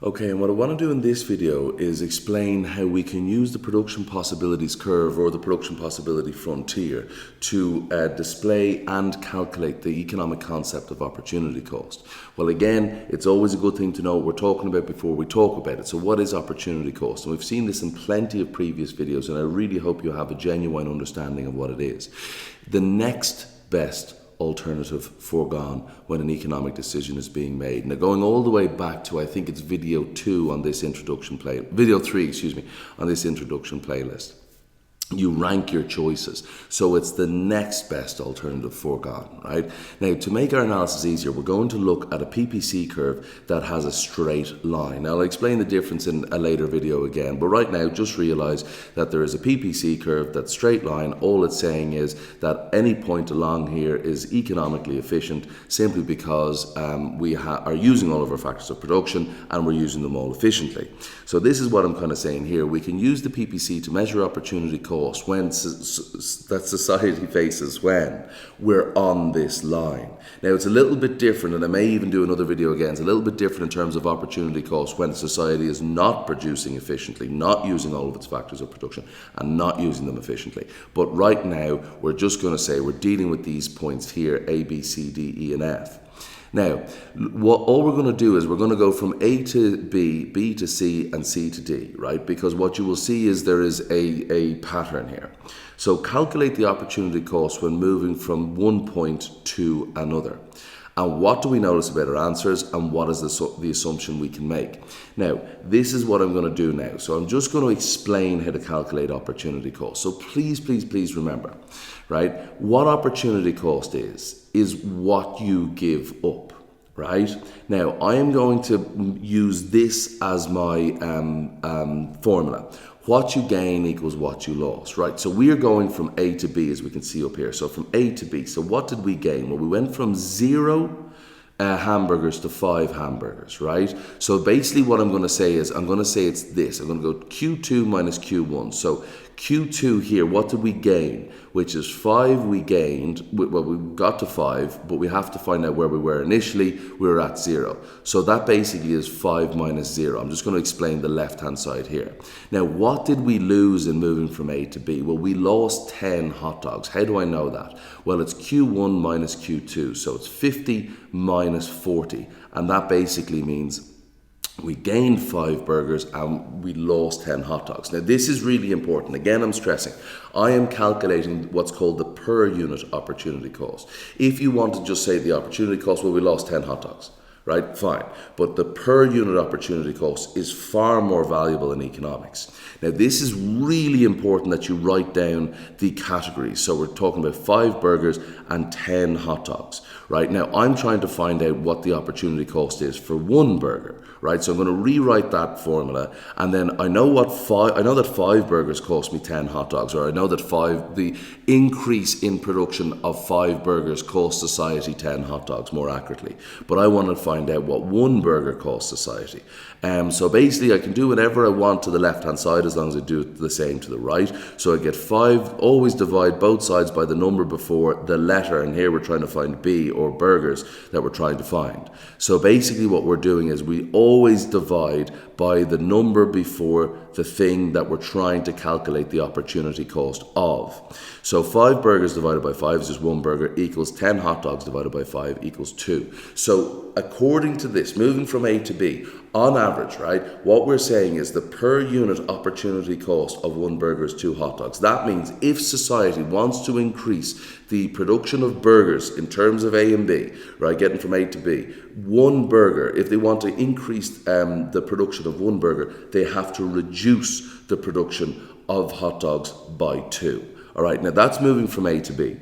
Okay, and what I want to do in this video is explain how we can use the production possibilities curve or the production possibility frontier to display and calculate the economic concept of opportunity cost. Well, again, it's always a good thing to know what we're talking about before we talk about it. So what is opportunity cost? And we've seen this in plenty of previous videos, and I really hope you have a genuine understanding of what it is. The next best alternative foregone when an economic decision is being made. Now, going all the way back to, I think it's video 3 on this introduction playlist. You rank your choices. So it's the next best alternative foregone, right? Now, to make our analysis easier, we're going to look at a PPC curve that has a straight line. Now, I'll explain the difference in a later video again, but right now, just realize that there is a PPC curve that's straight line. All it's saying is that any point along here is economically efficient simply because we are using all of our factors of production and we're using them all efficiently. So this is what I'm kind of saying here. We can use the PPC to measure opportunity cost when that society faces when we're on this line. Now, it's a little bit different, and I may even do another video again. It's a little bit different in terms of opportunity cost when society is not producing efficiently, not using all of its factors of production and not using them efficiently. But right now, we're just going to say we're dealing with these points here, A, B, C, D, E, and F. Now, all we're going to do is we're going to go from A to B, B to C, and C to D, right? Because what you will see is there is a pattern here. So calculate the opportunity cost when moving from one point to another. And what do we notice about our answers, and what is the assumption we can make? Now, this is what I'm going to do now. So I'm just going to explain how to calculate opportunity cost. So please, please, please remember, right? What opportunity cost is what you give up, right? Now, I am going to use this as my formula. What you gain equals what you lost, right? So we are going from A to B, as we can see up here. So from A to B. So what did we gain? Well, we went from 0 hamburgers to 5 hamburgers, right? So basically what I'm going to say is, I'm going to say it's this. I'm going to go Q2 minus Q1. So Q2 here, what did we gain? Which is 5 we gained. Well, we got to 5, but we have to find out where we were initially. We were at 0. So that basically is 5 minus 0. I'm just going to explain the left-hand side here. Now, what did we lose in moving from A to B? Well, we lost 10 hot dogs. How do I know that? Well, it's Q1 minus Q2. So it's 50 minus 40. And that basically means we gained 5 burgers and we lost 10 hot dogs. Now, this is really important. Again, I'm stressing, I am calculating what's called the per unit opportunity cost. If you want to just say the opportunity cost, well, we lost 10 hot dogs, right? Fine. But the per unit opportunity cost is far more valuable in economics. Now, this is really important that you write down the categories. So we're talking about 5 burgers and 10 hot dogs, right? Now, I'm trying to find out what the opportunity cost is for 1 burger, right? So I'm going to rewrite that formula, and then I know that 5 burgers cost me 10 hot dogs, or I know that the increase in production of 5 burgers cost society 10 hot dogs, more accurately. But I want to find out what 1 burger costs society. So basically, I can do whatever I want to the left-hand side as long as I do it the same to the right. So I get 5, always divide both sides by the number before the letter, and here we're trying to find B, or burgers, that we're trying to find. So basically what we're doing is we always divide by the number before the thing that we're trying to calculate the opportunity cost of. So 5 burgers divided by 5 is just 1 burger, equals 10 hot dogs divided by 5 equals 2. So according to this, moving from A to B, on average, right, what we're saying is the per unit opportunity cost of 1 burger is 2 hot dogs. That means if society wants to increase the production of burgers in terms of A and B, right, getting from A to B, 1 burger, if they want to increase the production of 1 burger, they have to reduce the production of hot dogs by 2. All right, now that's moving from A to B.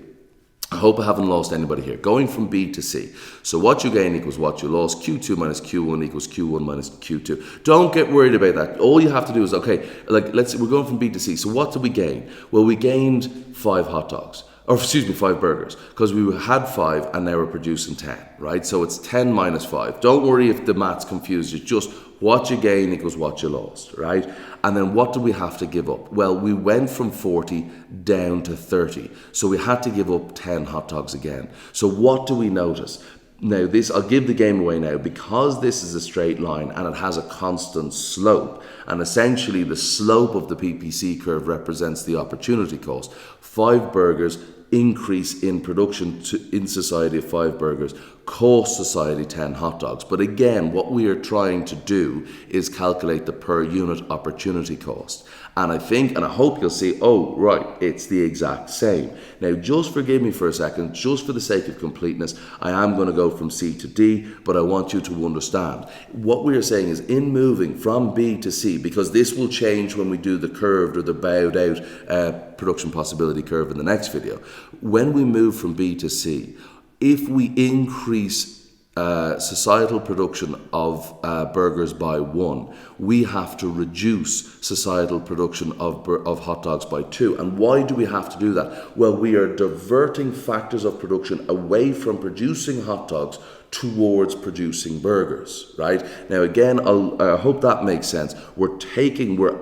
I hope I haven't lost anybody here. Going from B to C. So what you gain equals what you lost. Q2 minus Q1 equals Q1 minus Q2. Don't get worried about that. All you have to do is, okay, let's say we're going from B to C. So what did we gain? Well, we gained 5 hot dogs. Or 5 burgers, because we had 5 and now we're producing 10, right? So it's 10 minus 5. Don't worry if the maths confused you. Just what you gain equals what you lost, right? And then what do we have to give up? Well, we went from 40 down to 30. So we had to give up 10 hot dogs again. So what do we notice? Now this, I'll give the game away now, because this is a straight line and it has a constant slope, and essentially the slope of the PPC curve represents the opportunity cost. 5 burgers increase in production in society of 5 burgers cost society 10 hot dogs. But again, what we are trying to do is calculate the per unit opportunity cost. And I think, and I hope you'll see, oh, right, it's the exact same. Now, just forgive me for a second, just for the sake of completeness, I am going to go from C to D, but I want you to understand. What we are saying is, in moving from B to C, because this will change when we do the curved or the bowed out production possibility curve in the next video. When we move from B to C, if we increase societal production of burgers by 1, we have to reduce societal production of hot dogs by 2. And why do we have to do that? Well, we are diverting factors of production away from producing hot dogs towards producing burgers, right? Now again, I hope that makes sense. We're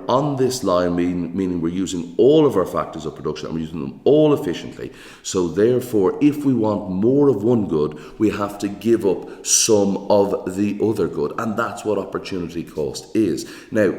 on this line, meaning we're using all of our factors of production and we're using them all efficiently. So therefore, if we want more of one good, we have to give up some of the other good. And that's what opportunity cost is. Now,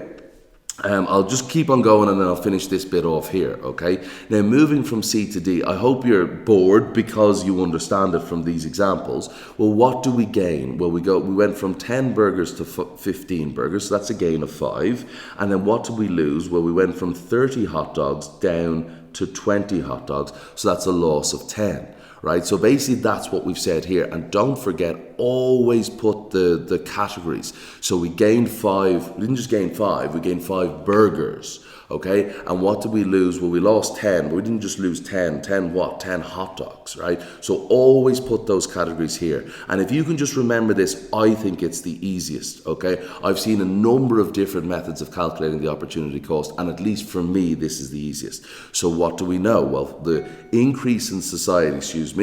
I'll just keep on going and then I'll finish this bit off here, okay? Now, moving from C to D, I hope you're bored because you understand it from these examples. Well, what do we gain? Well, we went from 10 burgers to 15 burgers, so that's a gain of 5. And then what did we lose? Well, we went from 30 hot dogs down to 20 hot dogs, so that's a loss of 10. Right, so basically that's what we've said here. And don't forget, always put the categories. So we gained 5, we didn't just gain 5, we gained 5 burgers. Okay, and what did we lose? Well, we lost 10, but we didn't just lose 10. 10 what? 10 hot dogs, right? So always put those categories here. And if you can just remember this, I think it's the easiest, okay? I've seen a number of different methods of calculating the opportunity cost, and at least for me, this is the easiest. So what do we know? Well, the increase in society,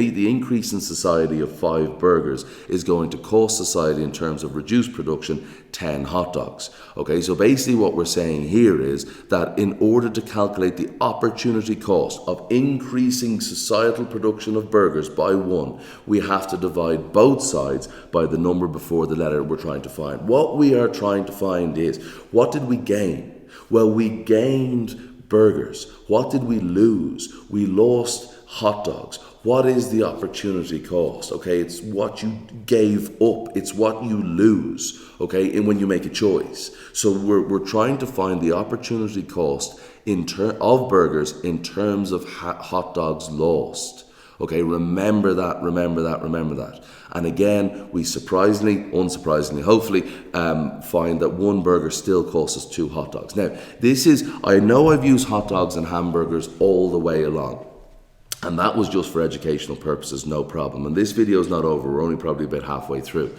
the increase in society of 5 burgers is going to cost society in terms of reduced production 10 hot dogs. Okay, so basically what we're saying here is that in order to calculate the opportunity cost of increasing societal production of burgers by 1, we have to divide both sides by the number before the letter we're trying to find. What we are trying to find is, what did we gain? Well, we gained burgers. What did we lose? We lost hot dogs. What is the opportunity cost? Okay, it's what you gave up. It's what you lose, okay, and when you make a choice. So we're trying to find the opportunity cost of burgers in terms of hot dogs lost. Okay, remember that. And again, we unsurprisingly, hopefully, find that 1 burger still costs us 2 hot dogs. Now, I know I've used hot dogs and hamburgers all the way along. And that was just for educational purposes, no problem. And this video is not over, we're only probably about halfway through.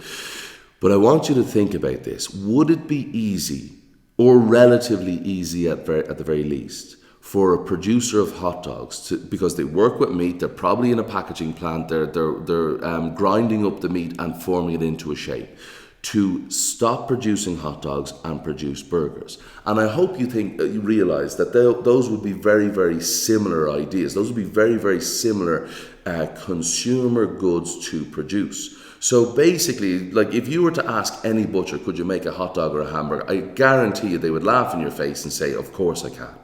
But I want you to think about this. Would it be easy, or relatively easy at the very least, for a producer of hot dogs, because they work with meat, they're probably in a packaging plant, they're grinding up the meat and forming it into a shape, to stop producing hot dogs and produce burgers? And I hope you realize that those would be very, very similar ideas. Those would be very, very similar consumer goods to produce. So basically, like if you were to ask any butcher, could you make a hot dog or a hamburger? I guarantee you they would laugh in your face and say, of course I can.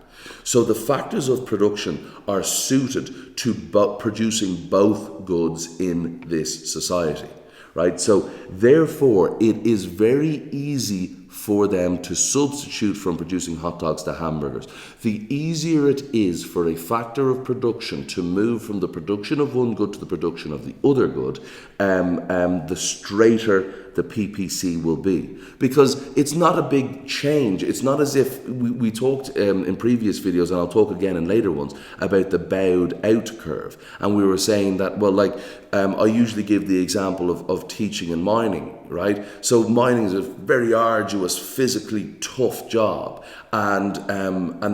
So the factors of production are suited to producing both goods in this society. Right? So therefore, it is very easy for them to substitute from producing hot dogs to hamburgers. The easier it is for a factor of production to move from the production of one good to the production of the other good, the straighter the PPC will be. Because it's not a big change. It's not as if we talked in previous videos, and I'll talk again in later ones, about the bowed out curve. And we were saying that, well, like, I usually give the example of teaching and mining, right? So mining is a very arduous, physically tough job. And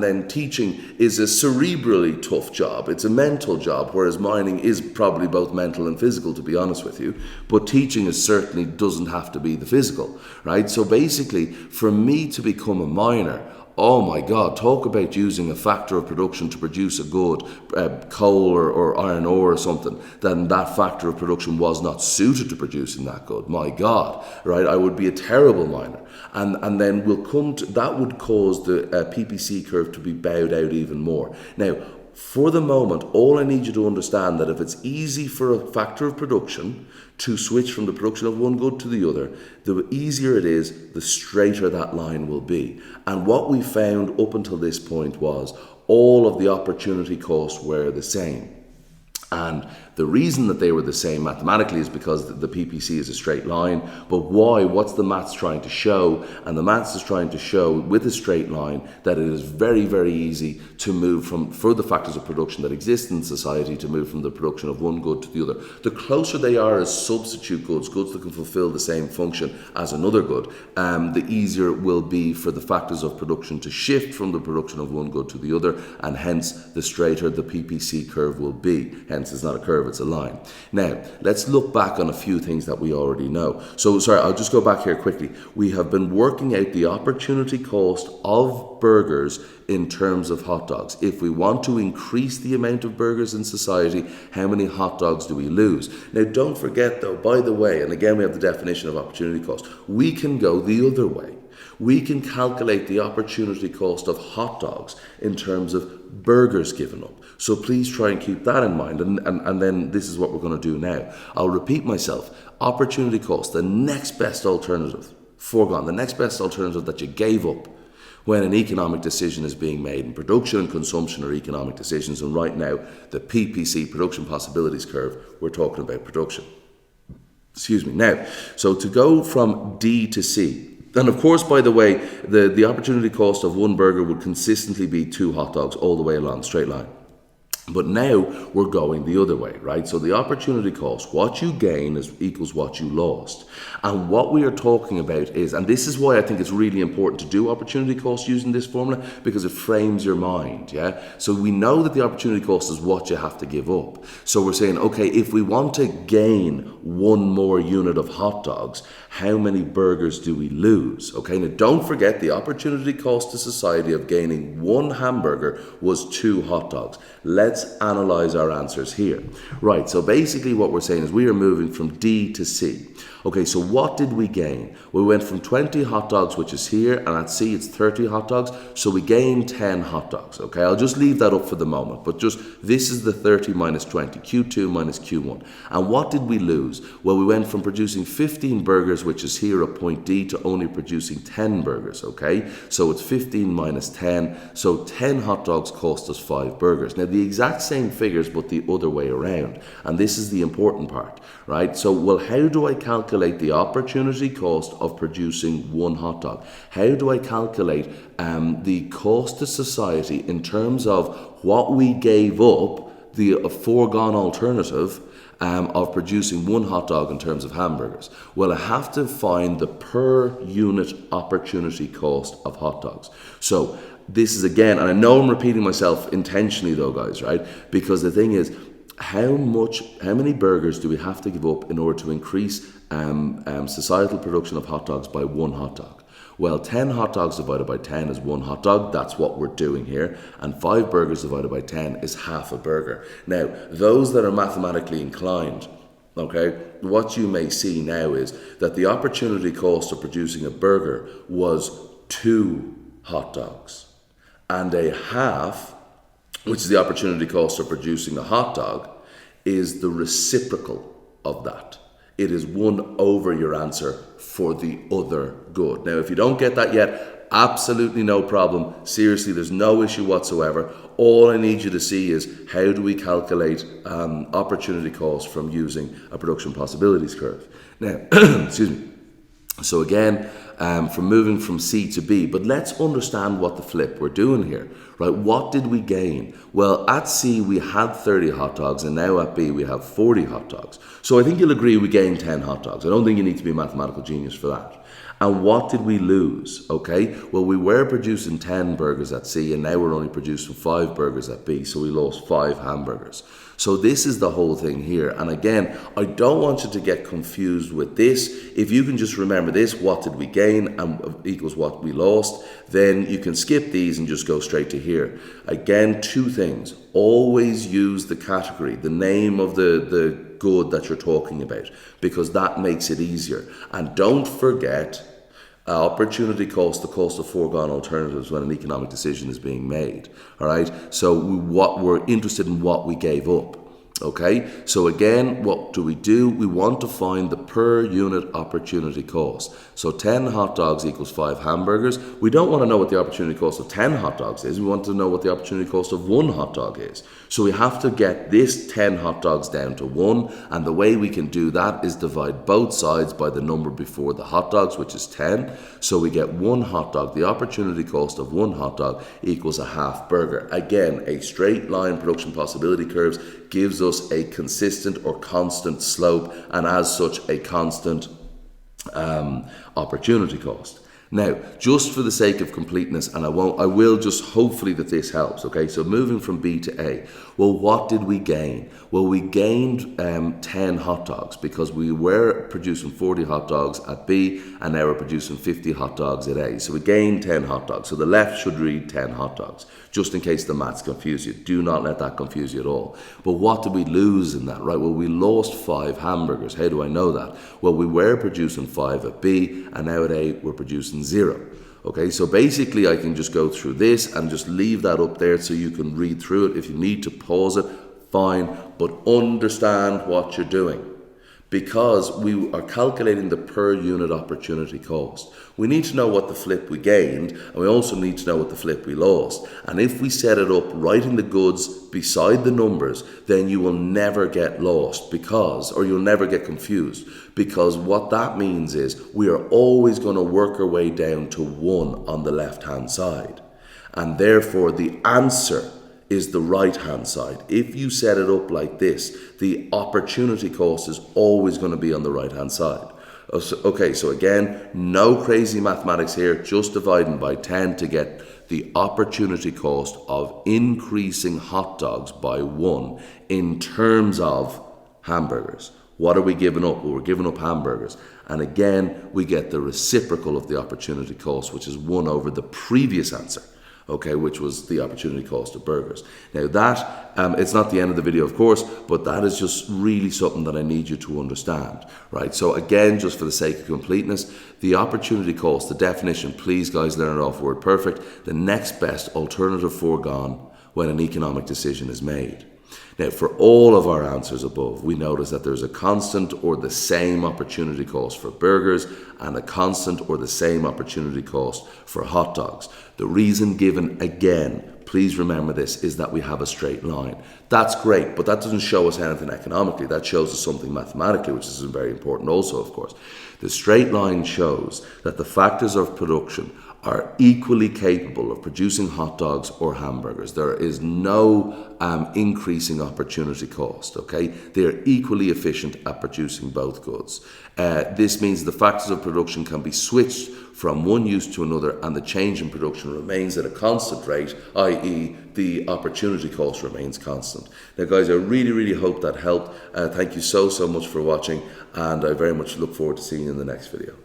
then teaching is a cerebrally tough job. It's a mental job, whereas mining is probably both mental and physical, to be honest with you. But teaching certainly doesn't have to be the physical, right? So basically, for me to become a miner, Oh my God, talk about using a factor of production to produce a good, coal or iron ore or something, then that factor of production was not suited to producing that good. My God, right? I would be a terrible miner. And then we'll come to, that would cause the PPC curve to be bowed out even more. Now, for the moment, all I need you to understand that if it's easy for a factor of production to switch from the production of one good to the other, the easier it is, the straighter that line will be. And what we found up until this point was all of the opportunity costs were the same. And the reason that they were the same mathematically is because the PPC is a straight line. But why? What's the maths trying to show? And the maths is trying to show with a straight line that it is very, very easy to move from, for the factors of production that exist in society, to move from the production of one good to the other. The closer they are as substitute goods, goods that can fulfill the same function as another good, the easier it will be for the factors of production to shift from the production of one good to the other, and hence the straighter the PPC curve will be. Hence, it's not a curve, it's a line. Now, let's look back on a few things that we already know. So, sorry, I'll just go back here quickly. We have been working out the opportunity cost of burgers in terms of hot dogs. If we want to increase the amount of burgers in society, how many hot dogs do we lose? Now, don't forget though, by the way, and again we have the definition of opportunity cost, we can go the other way. We can calculate the opportunity cost of hot dogs in terms of burgers given up. So please try and keep that in mind. And then this is what we're going to do now. I'll repeat myself. Opportunity cost, the next best alternative, foregone, the next best alternative that you gave up when an economic decision is being made. And production and consumption are economic decisions. And right now, the PPC, production possibilities curve, we're talking about production. Excuse me. Now, so to go from D to C, and of course, by the way, the opportunity cost of one burger would consistently be 2 hot dogs all the way along, straight line. But now we're going the other way, right? So the opportunity cost, what you gain equals what you lost. And what we are talking about is, and this is why I think it's really important to do opportunity cost using this formula, because it frames your mind, yeah? So we know that the opportunity cost is what you have to give up. So we're saying, okay, if we want to gain 1 more unit of hot dogs, how many burgers do we lose? Okay, now don't forget the opportunity cost to society of gaining 1 hamburger was 2 hot dogs. Let's analyze our answers here. Right, so basically what we're saying is we are moving from D to C. Okay, so what did we gain? We went from 20 hot dogs, which is here, and at C it's 30 hot dogs, so we gained 10 hot dogs. Okay, I'll just leave that up for the moment, but just this is the 30 minus 20, Q2 minus Q1. And what did we lose? Well, we went from producing 15 burgers, which is here at point D, to only producing 10 burgers, okay? So it's 15 minus 10, so 10 hot dogs cost us 5 burgers. Now, the exact same figures, but the other way around. And this is the important part, right? So, well, how do I calculate the opportunity cost of producing 1 hot dog? How do I calculate the cost to society in terms of what we gave up, the foregone alternative of producing 1 hot dog in terms of hamburgers? Well, I have to find the per unit opportunity cost of hot dogs. So this is again, and I know I'm repeating myself intentionally though, guys, right? Because the thing is, how many burgers do we have to give up in order to increase societal production of hot dogs by 1 hot dog? Well, 10 hot dogs divided by 10 is 1 hot dog. That's what we're doing here. And 5 burgers divided by 10 is half a burger. Now, those that are mathematically inclined, okay, what you may see now is that the opportunity cost of producing a burger was 2 hot dogs. And a half, which is the opportunity cost of producing a hot dog, is the reciprocal of that. It is 1 over your answer for the other good. Now, if you don't get that yet, absolutely no problem. Seriously, there's no issue whatsoever. All I need you to see is how do we calculate opportunity cost from using a production possibilities curve. Now, excuse me. So again, from moving from C to B, but let's understand what the flip we're doing here, right? What did we gain? Well, at C we had 30 hot dogs, and now at B we have 40 hot dogs. So I think you'll agree we gained 10 hot dogs. I don't think you need to be a mathematical genius for that. And what did we lose? Okay, well, we were producing 10 burgers at C, and now we're only producing 5 burgers at B, so we lost 5 hamburgers. So this is the whole thing here. And again, I don't want you to get confused with this. If you can just remember this, what did we gain and equals what we lost, then you can skip these and just go straight to here. Again, two things. Always use the category, the name of the good that you're talking about, because that makes it easier. And don't forget opportunity cost, the cost of foregone alternatives when an economic decision is being made. All right. So what we're interested in, what we gave up. Okay. So again, what do? We want to find the per unit opportunity cost. So 10 hot dogs equals 5 hamburgers. We don't want to know what the opportunity cost of 10 hot dogs is. We want to know what the opportunity cost of 1 hot dog is. So we have to get this 10 hot dogs down to 1. And the way we can do that is divide both sides by the number before the hot dogs, which is 10. So we get 1 hot dog. The opportunity cost of 1 hot dog equals a half burger. Again, a straight line production possibility curves gives us a consistent or constant slope, and as such a constant opportunity cost. Now, just for the sake of completeness, and I will just hopefully that this helps, okay? So moving from B to A, well, what did we gain? Well, we gained 10 hot dogs because we were producing 40 hot dogs at B, and now we're producing 50 hot dogs at A. So we gained 10 hot dogs. So the left should read 10 hot dogs, just in case the maths confuse you. Do not let that confuse you at all. But what did we lose in that, right? Well, we lost 5 hamburgers. How do I know that? Well, we were producing 5 at B, and now at A, we're producing 0. Okay, so basically I can just go through this and just leave that up there so you can read through it. If you need to pause it, fine, but understand what you're doing, because we are calculating the per unit opportunity cost. We need to know what the flip we gained, and we also need to know what the flip we lost. And if we set it up right in the goods beside the numbers, then you will never get lost or you'll never get confused, because what that means is we are always going to work our way down to 1 on the left-hand side. And therefore the answer is the right-hand side. If you set it up like this, the opportunity cost is always going to be on the right-hand side. Okay, so again, no crazy mathematics here, just dividing by 10 to get the opportunity cost of increasing hot dogs by 1 in terms of hamburgers. What are we giving up? Well, we're giving up hamburgers. And again, we get the reciprocal of the opportunity cost, which is 1 over the previous answer. Okay, which was the opportunity cost of burgers. Now that, it's not the end of the video, of course, but that is just really something that I need you to understand, right? So again, just for the sake of completeness, the opportunity cost, the definition, please guys learn it off word perfect, the next best alternative foregone when an economic decision is made. Now, for all of our answers above, we notice that there's a constant or the same opportunity cost for burgers and a constant or the same opportunity cost for hot dogs. The reason given, again, please remember this, is that we have a straight line. That's great, but that doesn't show us anything economically. That shows us something mathematically, which is very important also, of course. The straight line shows that the factors of production are equally capable of producing hot dogs or hamburgers. There is no increasing opportunity cost, okay? They are equally efficient at producing both goods. This means the factors of production can be switched from one use to another, and the change in production remains at a constant rate, i.e. the opportunity cost remains constant. Now guys, I really, really hope that helped. Thank you so much for watching, and I very much look forward to seeing you in the next video.